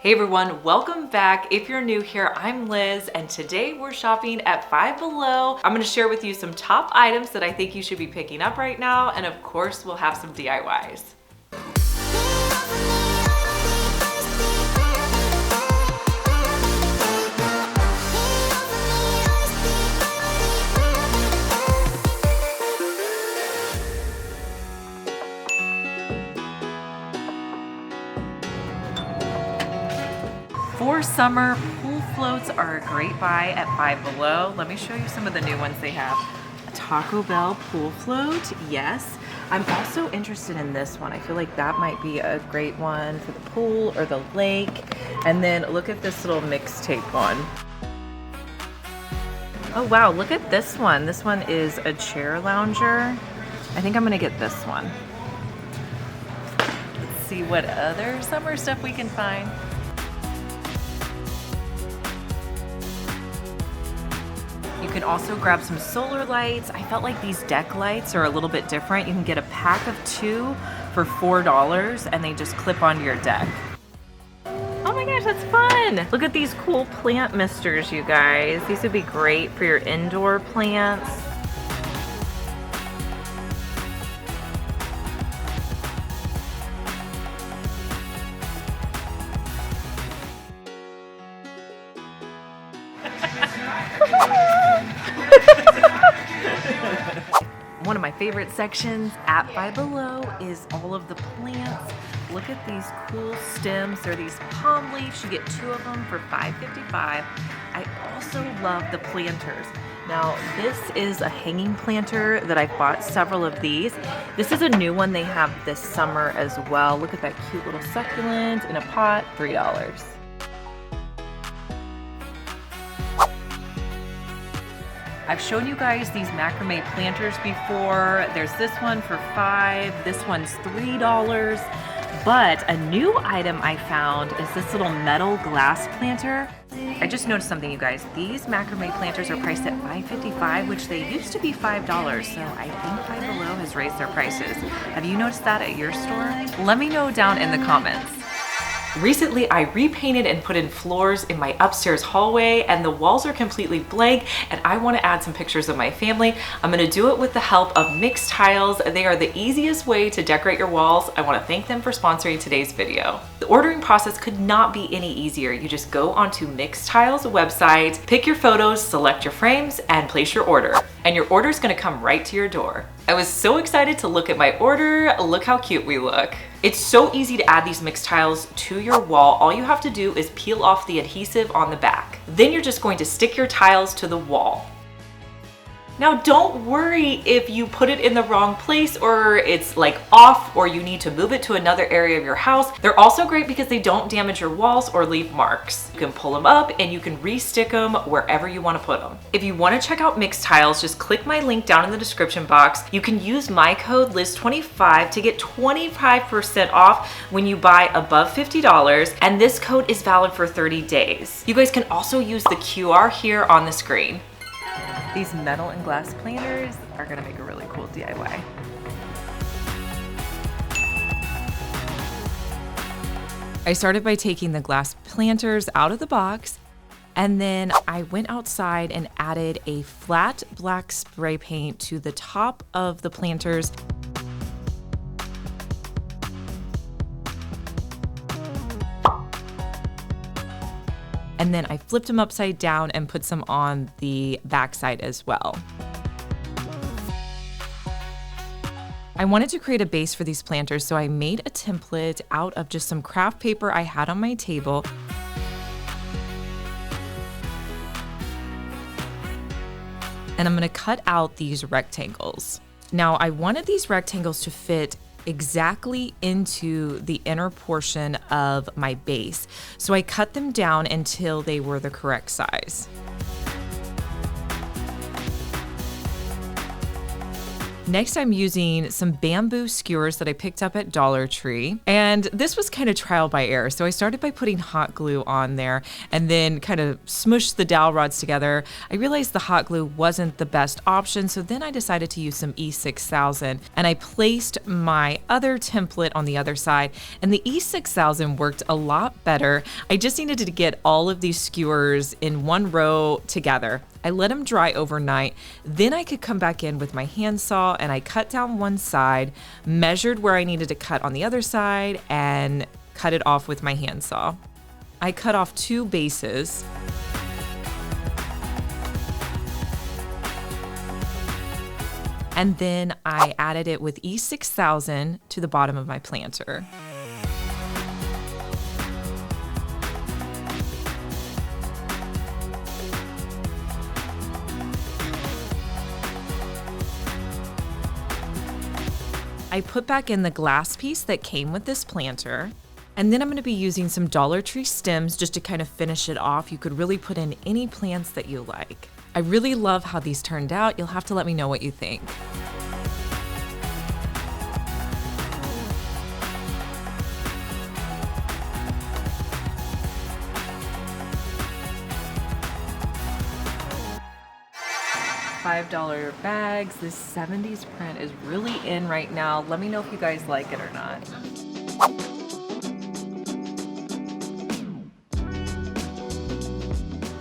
Hey everyone, welcome back. If you're new here, I'm Liz, and today we're shopping at Five Below. I'm gonna share with you some top items that I think you should be picking up right now, and of course, we'll have some DIYs. For summer, pool floats are a great buy at Five Below. Let me show you some of the new ones they have. A Taco Bell pool float, yes. I'm also interested in this one. I feel like that might be a great one for the pool or the lake. And then look at this little mixtape one. Oh wow, look at this one. This one is a chair lounger. I think I'm gonna get this one. Let's see what other summer stuff we can find. You can also grab some solar lights. I felt like these deck lights are a little bit different. You can get a pack of 2 for $4 and they just clip onto your deck. Oh my gosh, that's fun. Look at these cool plant misters, you guys. These would be great for your indoor plants. One of my favorite sections at Five Below is all of the plants. Look at these cool stems. They're these palm leaves. You get 2 of them for $5.55. I also love the planters. Now, this is a hanging planter that I've bought several of these. This is a new one they have this summer as well. Look at that cute little succulent in a pot, $3. I've shown you guys these macrame planters before. There's this one for $5, this one's $3. But a new item I found is this little metal glass planter. I just noticed something, you guys. These macrame planters are priced at $5.55, which they used to be $5. So I think Five Below has raised their prices. Have you noticed that at your store? Let me know down in the comments. Recently, I repainted and put in floors in my upstairs hallway, and the walls are completely blank, and I want to add some pictures of my family. I'm going to do it with the help of Mix Tiles. They are the easiest way to decorate your walls. I want to thank them for sponsoring today's video. The ordering process could not be any easier. You just go onto Mix Tiles website, pick your photos, select your frames, and place your order. And your order is going to come right to your door. I was so excited to look at my order. Look how cute we look. It's so easy to add these mixed tiles to your wall. All you have to do is peel off the adhesive on the back. Then you're just going to stick your tiles to the wall. Now don't worry if you put it in the wrong place or it's like off or you need to move it to another area of your house. They're also great because they don't damage your walls or leave marks. You can pull them up and you can re-stick them wherever you want to put them. If you want to check out Mix Tiles, just click my link down in the description box. You can use my code Liz25 to get 25% off when you buy above $50, and this code is valid for 30 days. You guys can also use the QR here on the screen. These metal and glass planters are gonna make a really cool DIY. I started by taking the glass planters out of the box, and then I went outside and added a flat black spray paint to the top of the planters. And then I flipped them upside down and put some on the backside as well. I wanted to create a base for these planters, so I made a template out of just some craft paper I had on my table. And I'm gonna cut out these rectangles. Now, I wanted these rectangles to fit exactly into the inner portion of my base. So I cut them down until they were the correct size. Next, I'm using some bamboo skewers that I picked up at Dollar Tree. And this was kind of trial by error. So I started by putting hot glue on there and then kind of smushed the dowel rods together. I realized the hot glue wasn't the best option, so then I decided to use some E6000. And I placed my other template on the other side, and the E6000 worked a lot better. I just needed to get all of these skewers in one row together. I let them dry overnight. Then I could come back in with my handsaw and I cut down one side, measured where I needed to cut on the other side, and cut it off with my handsaw. I cut off 2 bases. And then I added it with E6000 to the bottom of my planter. I put back in the glass piece that came with this planter, and then I'm going to be using some Dollar Tree stems just to kind of finish it off. You could really put in any plants that you like. I really love how these turned out. You'll have to let me know what you think. $5 bags. This 70s print is really in right now. Let me know if you guys like it or not.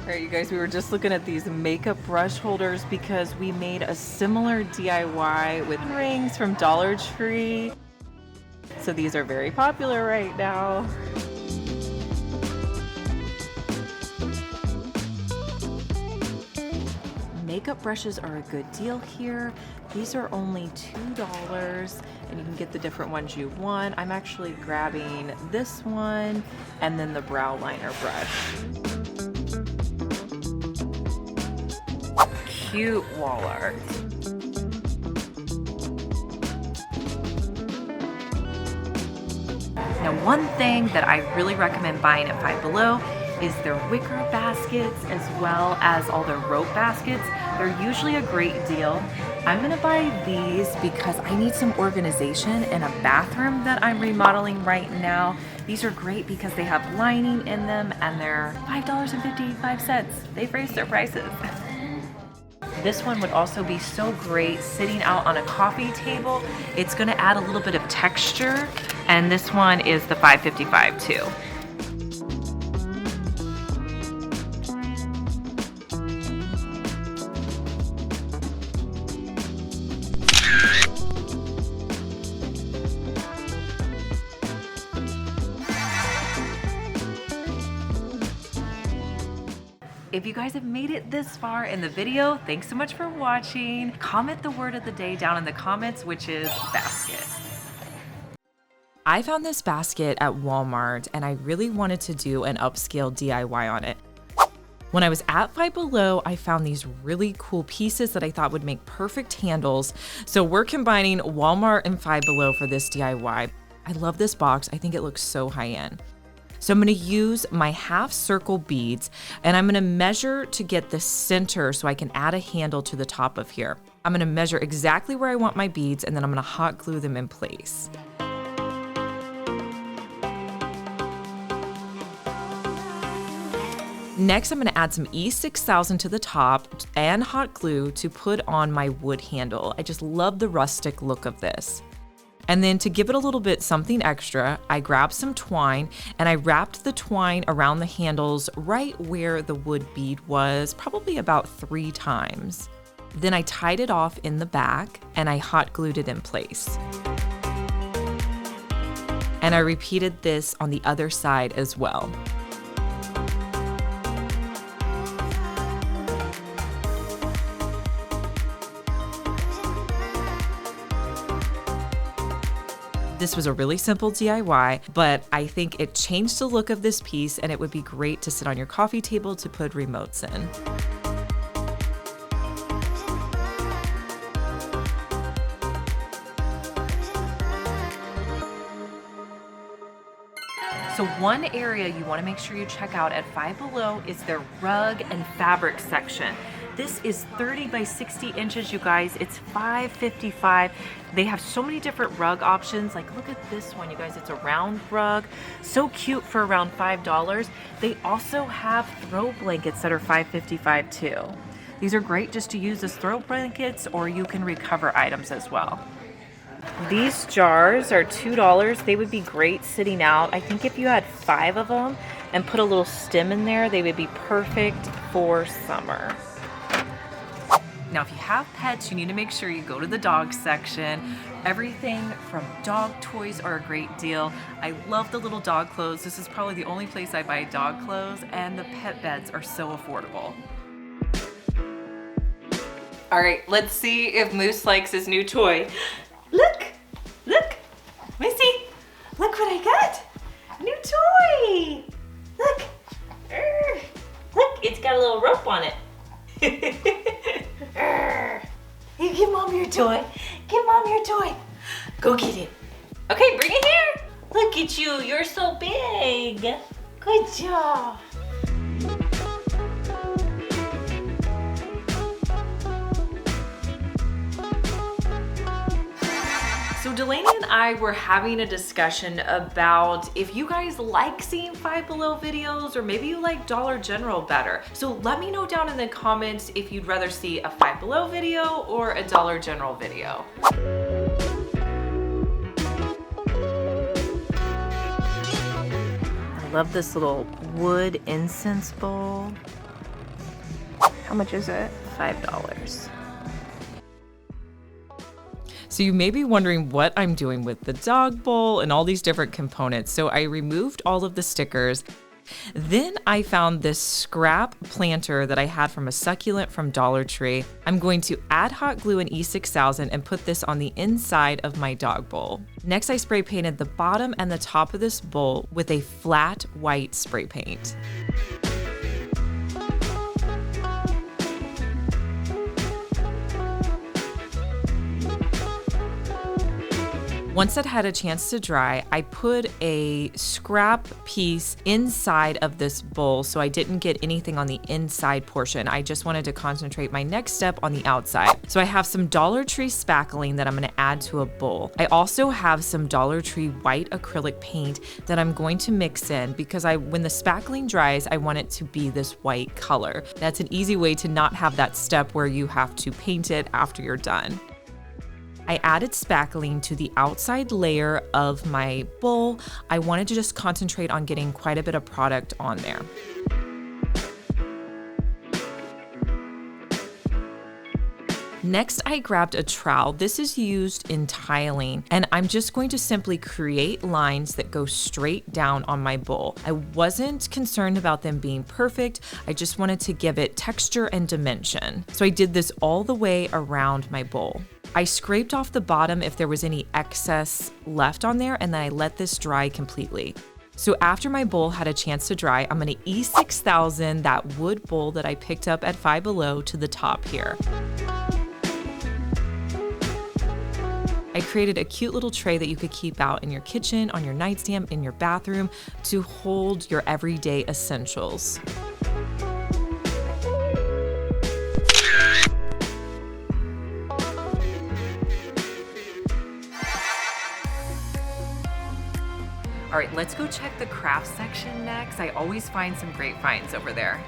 All right, you guys, we were just looking at these makeup brush holders because we made a similar DIY with rings from Dollar Tree. So these are very popular right now. Makeup brushes are a good deal here. These are only $2 and you can get the different ones you want. I'm actually grabbing this one and then the brow liner brush. Cute wall art. Now, one thing that I really recommend buying at Five Below is their wicker baskets as well as all their rope baskets. They're usually a great deal. I'm gonna buy these because I need some organization in a bathroom that I'm remodeling right now. These are great because they have lining in them and they're $5.55. They've raised their prices. This one would also be so great sitting out on a coffee table. It's gonna add a little bit of texture, and this one is the $5.55 too. If you guys have made it this far in the video, thanks so much for watching. Comment the word of the day down in the comments, which is basket. I found this basket at Walmart and I really wanted to do an upscale DIY on it. When I was at Five Below, I found these really cool pieces that I thought would make perfect handles. So we're combining Walmart and Five Below for this DIY. I love this box. I think it looks so high end. So I'm going to use my half circle beads and I'm going to measure to get the center so I can add a handle to the top of here. I'm going to measure exactly where I want my beads and then I'm going to hot glue them in place. Next, I'm going to add some E6000 to the top and hot glue to put on my wood handle. I just love the rustic look of this. And then to give it a little bit something extra, I grabbed some twine and I wrapped the twine around the handles right where the wood bead was, probably about 3 times. Then I tied it off in the back and I hot glued it in place. And I repeated this on the other side as well. This was a really simple DIY, but I think it changed the look of this piece and it would be great to sit on your coffee table to put remotes in. So one area you want to make sure you check out at Five Below is their rug and fabric section. This is 30 by 60 inches, you guys. It's $5.55. They have so many different rug options. Like, look at this one, you guys. It's a round rug. So cute for around $5. They also have throw blankets that are $5.55 too. These are great just to use as throw blankets, or you can recover items as well. These jars are $2. They would be great sitting out. I think if you had 5 of them and put a little stem in there, they would be perfect for summer. Now, if you have pets, you need to make sure you go to the dog section. Everything from dog toys are a great deal. I love the little dog clothes. This is probably the only place I buy dog clothes, and the pet beds are so affordable. All right, let's see if Moose likes his new toy. Look, Missy, look what I got. New toy. Look, look, it's got a little rope on it. You give Mom your toy. Give Mom your toy. Go get it. Okay, bring it here. Look at you, you're so big. Good job. So Delaney and I were having a discussion about if you guys like seeing Five Below videos, or maybe you like Dollar General better. So let me know down in the comments if you'd rather see a Five Below video or a Dollar General video. I love this little wood incense bowl. How much is it? $5. So you may be wondering what I'm doing with the dog bowl and all these different components. So I removed all of the stickers. Then I found this scrap planter that I had from a succulent from Dollar Tree. I'm going to add hot glue in E6000 and put this on the inside of my dog bowl. Next, I spray painted the bottom and the top of this bowl with a flat white spray paint. Once that had a chance to dry, I put a scrap piece inside of this bowl so I didn't get anything on the inside portion. I just wanted to concentrate my next step on the outside. So I have some Dollar Tree spackling that I'm gonna add to a bowl. I also have some Dollar Tree white acrylic paint that I'm going to mix in because when the spackling dries, I want it to be this white color. That's an easy way to not have that step where you have to paint it after you're done. I added spackling to the outside layer of my bowl. I wanted to just concentrate on getting quite a bit of product on there. Next, I grabbed a trowel. This is used in tiling, and I'm just going to simply create lines that go straight down on my bowl. I wasn't concerned about them being perfect. I just wanted to give it texture and dimension. So I did this all the way around my bowl. I scraped off the bottom if there was any excess left on there, and then I let this dry completely. So after my bowl had a chance to dry, I'm gonna E6000 that wood bowl that I picked up at Five Below to the top here. I created a cute little tray that you could keep out in your kitchen, on your nightstand, in your bathroom to hold your everyday essentials. All right, let's go check the craft section next. I always find some great finds over there.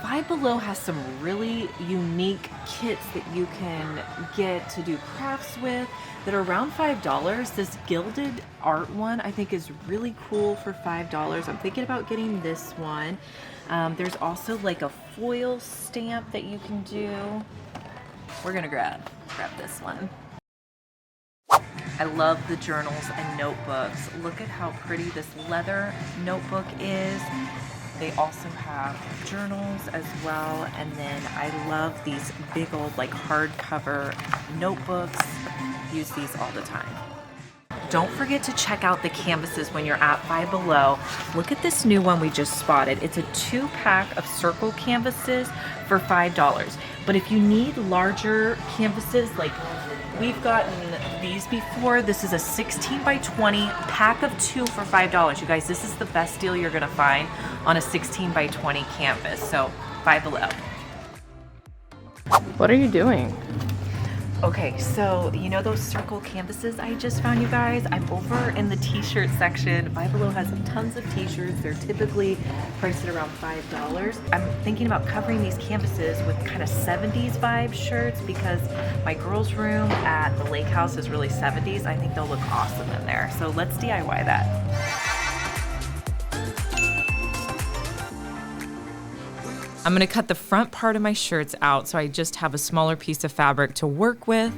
Five Below has some really unique kits that you can get to do crafts with that are around $5. This gilded art one I think is really cool for $5. I'm thinking about getting this one. There's also like a foil stamp that you can do. We're gonna grab this one. I love the journals and notebooks. Look at how pretty this leather notebook is. They also have journals as well. And then I love these big old like hardcover notebooks. Use these all the time. Don't forget to check out the canvases when you're at Five Below. Look at this new one we just spotted. It's a 2-pack of circle canvases for $5. But if you need larger canvases, like we've gotten these before. This is a 16 by 20 pack of 2 for $5. You guys, this is the best deal you're gonna find on a 16 by 20 canvas. So Five Below. What are you doing? Okay, so you know those circle canvases I just found, you guys? I'm over in the t-shirt section. Five Below has tons of t-shirts. They're typically priced at around $5. I'm thinking about covering these canvases with kind of 70s vibe shirts because my girls' room at the lake house is really 70s. I think they'll look awesome in there. So let's DIY that. I'm gonna cut the front part of my shirts out so I just have a smaller piece of fabric to work with.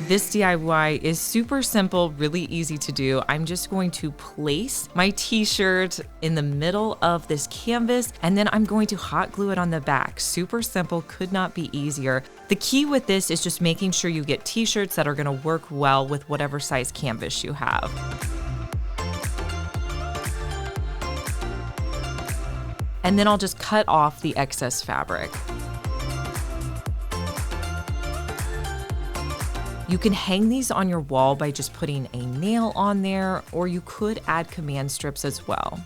This DIY is super simple, really easy to do. I'm just going to place my t-shirt in the middle of this canvas, and then I'm going to hot glue it on the back. Super simple, could not be easier. The key with this is just making sure you get t-shirts that are gonna work well with whatever size canvas you have. And then I'll just cut off the excess fabric. You can hang these on your wall by just putting a nail on there, or you could add command strips as well.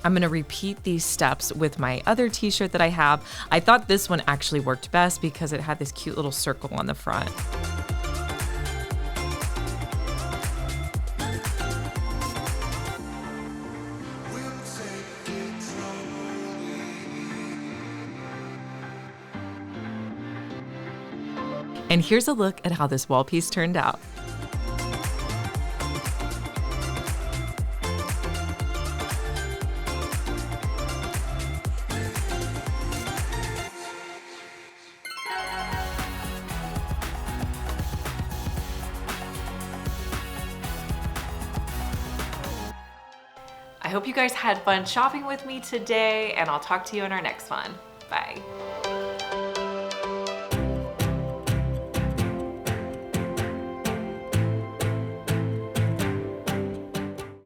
I'm gonna repeat these steps with my other t-shirt that I have. I thought this one actually worked best because it had this cute little circle on the front. And here's a look at how this wall piece turned out. I hope you guys had fun shopping with me today, and I'll talk to you in our next one. Bye.